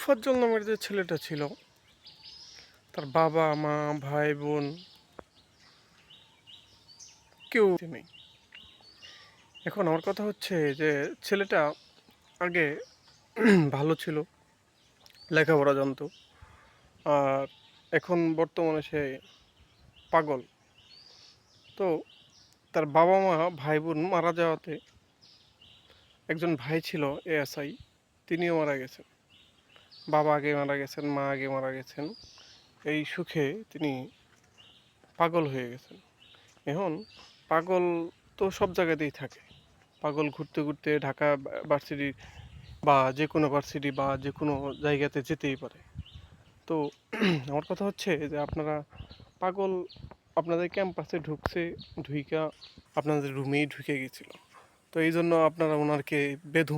তোফাজ্জল নামের যে ছেলেটা ছিল, তার বাবা মা ভাই বোন কেউ নেই। এখন আমার কথা হচ্ছে যে ছেলেটা আগে ভালো ছিল, লেখাপড়া জানতো, আর এখন বর্তমানে সে পাগল। তো তার বাবা মা ভাই বোন মারা যাওয়াতে, একজন ভাই ছিল এএসআই, তিনিও মারা গেছেন। বাবা আগে মারা গেছেন, মা আগে মারা গেছেন। এই সুখে তিনি পাগল হয়ে গেছেন। এখন পাগল তো সব জায়গাতেই থাকে। পাগল ঘুরতে ঘুরতে ঢাকা ভার্সিটি বা যে কোনো ভার্সিটি বা যে কোনো জায়গাতে যেতেই পারে। তো আমার কথা হচ্ছে যে আপনারা পাগল আপনাদের ক্যাম্পাসে ঢুকছে, ঢুইকা আপনাদের রুমেই ঢুকে গেছিল। তো এই জন্য আপনারা ওনাকে বেধম